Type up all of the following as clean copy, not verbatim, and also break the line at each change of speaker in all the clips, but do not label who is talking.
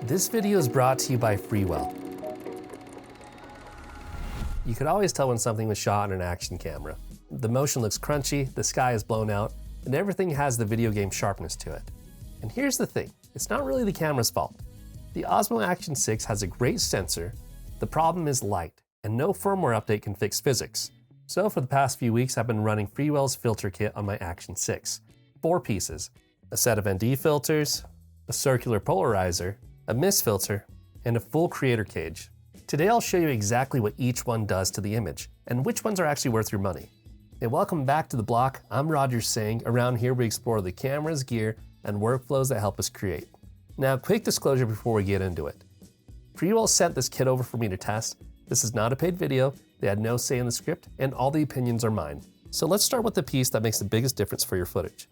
This video is brought to you by Freewell. You could always tell when something was shot on an action camera. The motion looks crunchy, the sky is blown out, and everything has the video game sharpness to it. And here's the thing, it's not really the camera's fault. The Osmo Action 6 has a great sensor. The problem is light, and no firmware update can fix physics. So for the past few weeks, I've been running Freewell's filter kit on my Action 6. 4 pieces, a set of ND filters, a circular polarizer, a mist filter, and a full creator cage. Today I'll show you exactly what each one does to the image, and which ones are actually worth your money. Hey, welcome back to the block. I'm Roger Singh. Around here we explore the cameras, gear, and workflows that help us create. Now, quick disclosure before we get into it. Freewell sent this kit over for me to test. This is not a paid video, they had no say in the script, and all the opinions are mine. So let's start with the piece that makes the biggest difference for your footage.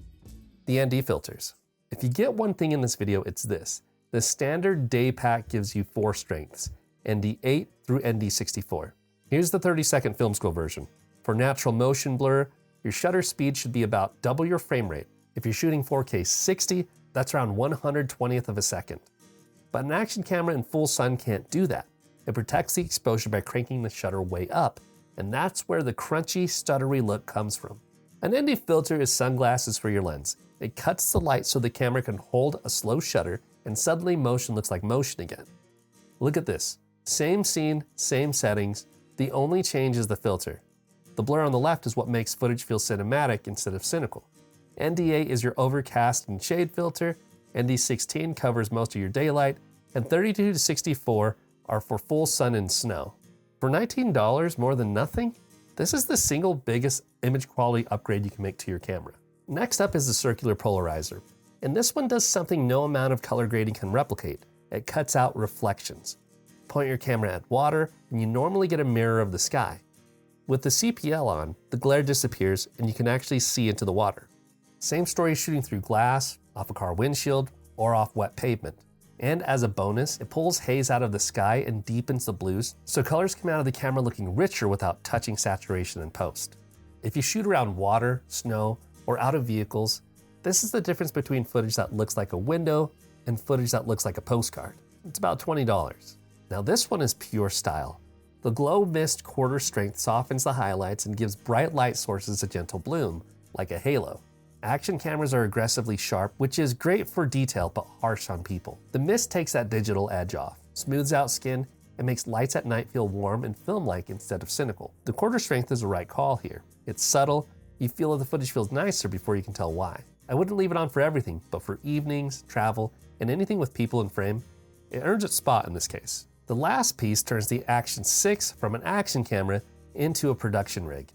The ND filters. If you get one thing in this video, it's this. The standard day pack gives you 4 strengths, ND8 through ND64. Here's the 30-second film school version. For natural motion blur, your shutter speed should be about double your frame rate. If you're shooting 4K 60, that's around 1/120th of a second. But an action camera in full sun can't do that. It protects the exposure by cranking the shutter way up, and that's where the crunchy, stuttery look comes from. An ND filter is sunglasses for your lens. It cuts the light so the camera can hold a slow shutter, and suddenly motion looks like motion again. Look at this. Same scene, same settings. The only change is the filter. The blur on the left is what makes footage feel cinematic instead of cynical. ND8 is your overcast and shade filter, ND16 covers most of your daylight, and 32 to 64 are for full sun and snow. For $19, more than nothing, this is the single biggest image quality upgrade you can make to your camera. Next up is the circular polarizer. And this one does something no amount of color grading can replicate. It cuts out reflections. Point your camera at water, and you normally get a mirror of the sky. With the CPL on, the glare disappears, and you can actually see into the water. Same story shooting through glass, off a car windshield, or off wet pavement. And as a bonus, it pulls haze out of the sky and deepens the blues, so colors come out of the camera looking richer without touching saturation in post. If you shoot around water, snow, or out of vehicles, this is the difference between footage that looks like a window and footage that looks like a postcard. It's about $20. Now this one is pure style. The glow mist quarter strength softens the highlights and gives bright light sources a gentle bloom, like a halo. Action cameras are aggressively sharp, which is great for detail but harsh on people. The mist takes that digital edge off, smooths out skin, and makes lights at night feel warm and film-like instead of cynical. The quarter strength is the right call here. It's subtle, you feel that the footage feels nicer before you can tell why. I wouldn't leave it on for everything, but for evenings, travel, and anything with people in frame, it earns its spot in this case. The last piece turns the Action 6 from an action camera into a production rig.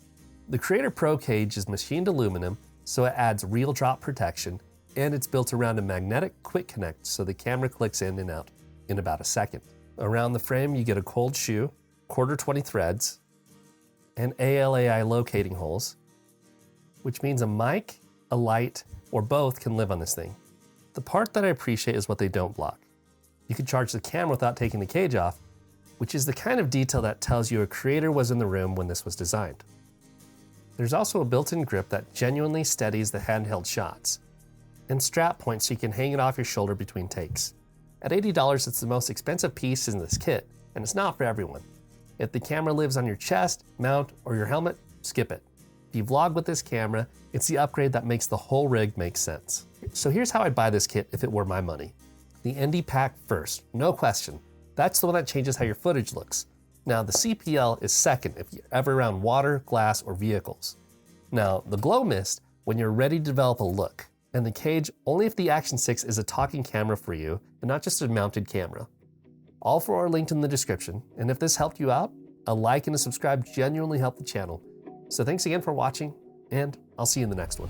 The Creator Pro cage is machined aluminum, so it adds real drop protection, and it's built around a magnetic quick connect so the camera clicks in and out in about a second. Around the frame you get a cold shoe, quarter 20 threads, and ALAI locating holes, which means a mic, a light, or both can live on this thing. The part that I appreciate is what they don't block. You can charge the camera without taking the cage off, which is the kind of detail that tells you a creator was in the room when this was designed. There's also a built-in grip that genuinely steadies the handheld shots, and strap points so you can hang it off your shoulder between takes. At $80, it's the most expensive piece in this kit, and it's not for everyone. If the camera lives on your chest, mount, or your helmet, skip it. If you vlog with this camera, it's the upgrade that makes the whole rig make sense. So here's how I'd buy this kit if it were my money. The ND pack first, no question. That's the one that changes how your footage looks. Now the CPL is second if you're ever around water, glass, or vehicles. Now the glow mist when you're ready to develop a look. And the cage only if the Action 6 is a talking camera for you and not just a mounted camera. All 4 are linked in the description, and if this helped you out, a like and a subscribe genuinely help the channel. So thanks again for watching, and I'll see you in the next one.